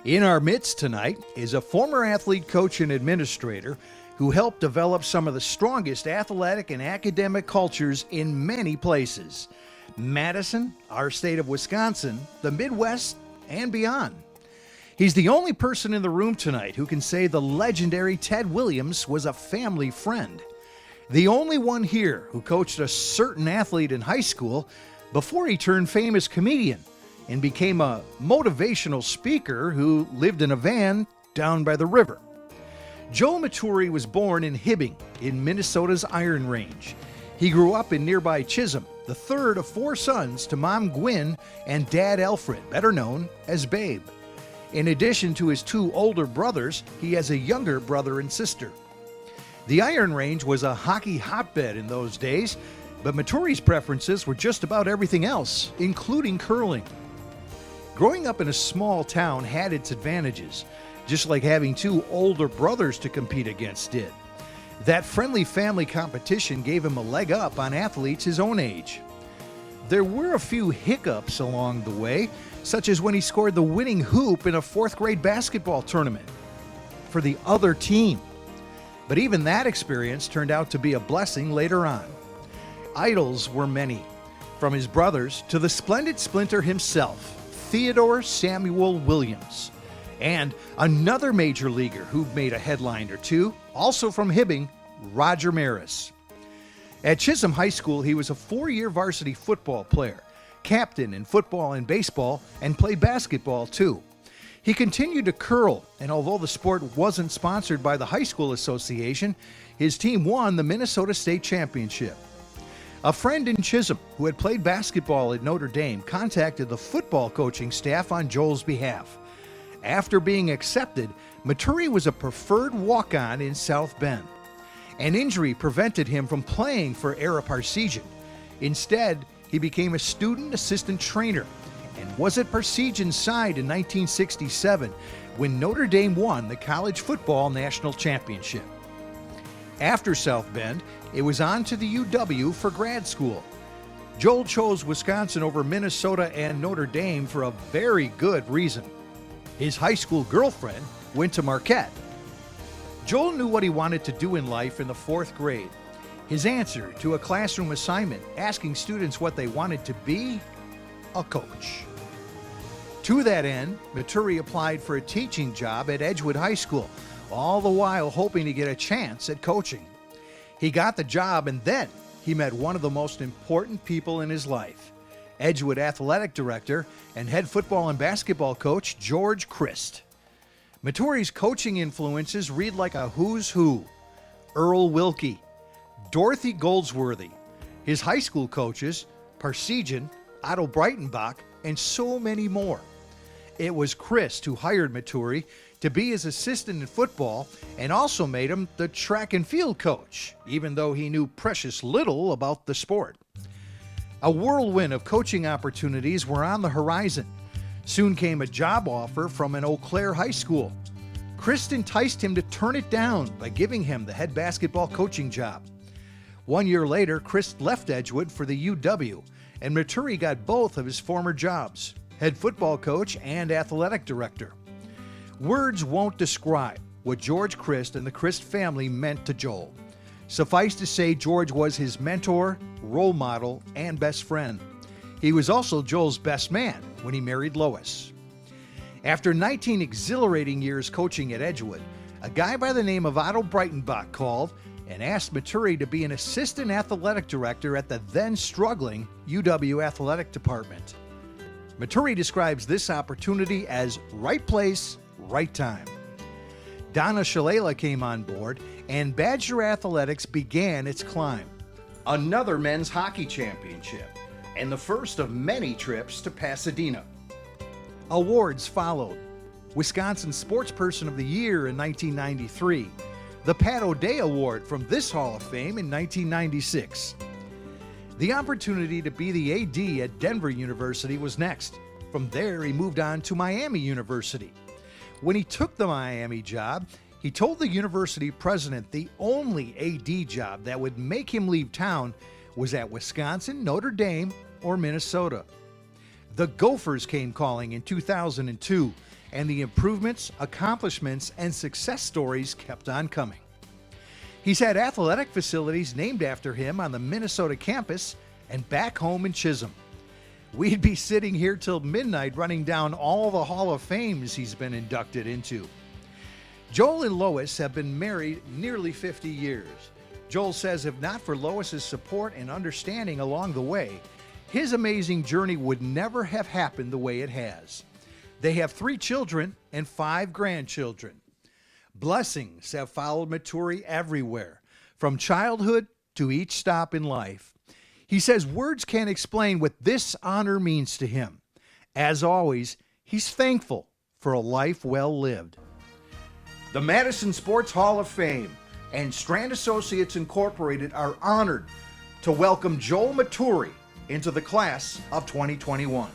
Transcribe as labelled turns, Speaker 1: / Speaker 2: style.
Speaker 1: In our midst tonight is a former athlete, coach, and administrator who helped develop some of the strongest athletic and academic cultures in many places. Madison, our state of Wisconsin, the Midwest, and beyond. He's the only person in the room tonight who can say the legendary Ted Williams was a family friend. The only one here who coached a certain athlete in high school before he turned famous comedian and became a motivational speaker who lived in a van down by the river. Joe Maturi was born in Hibbing in Minnesota's Iron Range. He grew up in nearby Chisholm, the third of four sons to Mom Gwyn and Dad Alfred, better known as Babe. In addition to his two older brothers, he has a younger brother and sister. The Iron Range was a hockey hotbed in those days, but Maturi's preferences were just about everything else, including curling. Growing up in a small town had its advantages, just like having two older brothers to compete against did. That friendly family competition gave him a leg up on athletes his own age. There were a few hiccups along the way, such as when he scored the winning hoop in a fourth grade basketball tournament for the other team. But even that experience turned out to be a blessing later on. Idols were many, from his brothers to the splendid splinter himself, Theodore Samuel Williams, and another major leaguer who made a headline or two, also from Hibbing, Roger Maris. At Chisholm High School, he was a four-year varsity football player, captain in football and baseball, and played basketball too. He continued to curl, and although the sport wasn't sponsored by the High School Association, his team won the Minnesota State Championship. A friend in Chisholm who had played basketball at Notre Dame contacted the football coaching staff on Joel's behalf. After being accepted, Maturi was a preferred walk-on in South Bend. An injury prevented him from playing for Era Parsegian. Instead, he became a student assistant trainer and was at Parsegian's side in 1967 when Notre Dame won the college football national championship. After South Bend, it was on to the UW for grad school. Joel chose Wisconsin over Minnesota and Notre Dame for a very good reason. His high school girlfriend went to Marquette. Joel knew what he wanted to do in life in the fourth grade. His answer to a classroom assignment asking students what they wanted to be? A coach. To that end, Maturi applied for a teaching job at Edgewood High School, all the while hoping to get a chance at coaching. He got the job, and then he met one of the most important people in his life, Edgewood Athletic Director and head football and basketball coach George Christ. Maturi's coaching influences read like a who's who: Earl Wilkie, Dorothy Goldsworthy, his high school coaches, Parsegian, Otto Breitenbach, and so many more. It was Christ who hired Maturi to be his assistant in football and also made him the track and field coach, even though he knew precious little about the sport. A whirlwind of coaching opportunities were on the horizon. Soon came a job offer from an Eau Claire high school. Christ enticed him to turn it down by giving him the head basketball coaching job. 1 year later, Christ left Edgewood for the UW, and Maturi got both of his former jobs, head football coach and athletic director. Words won't describe what George Christ and the Christ family meant to Joel. Suffice to say, George was his mentor, role model, and best friend. He was also Joel's best man when he married Lois. After 19 exhilarating years coaching at Edgewood, a guy by the name of Otto Breitenbach called and asked Maturi to be an assistant athletic director at the then struggling UW athletic department. Maturi describes this opportunity as right place, right time. Donna Shalala came on board, and Badger Athletics began its climb. Another men's hockey championship, and the first of many trips to Pasadena. Awards followed. Wisconsin Sportsperson of the Year in 1993, the Pat O'Day Award from this Hall of Fame in 1996. The opportunity to be the AD at Denver University was next. From there, he moved on to Miami University. When he took the Miami job, he told the university president the only AD job that would make him leave town was at Wisconsin, Notre Dame, or Minnesota. The Gophers came calling in 2002, and the improvements, accomplishments, and success stories kept on coming. He's had athletic facilities named after him on the Minnesota campus and back home in Chisholm. We'd be sitting here till midnight running down all the Hall of Fames he's been inducted into. Joel and Lois have been married nearly 50 years. Joel says if not for Lois's support and understanding along the way, his amazing journey would never have happened the way it has. They have 3 children and 5 grandchildren. Blessings have followed Maturi everywhere, from childhood to each stop in life. He says words can't explain what this honor means to him. As always, he's thankful for a life well lived. The Madison Sports Hall of Fame and Strand Associates Incorporated are honored to welcome Joel Maturi into the class of 2021.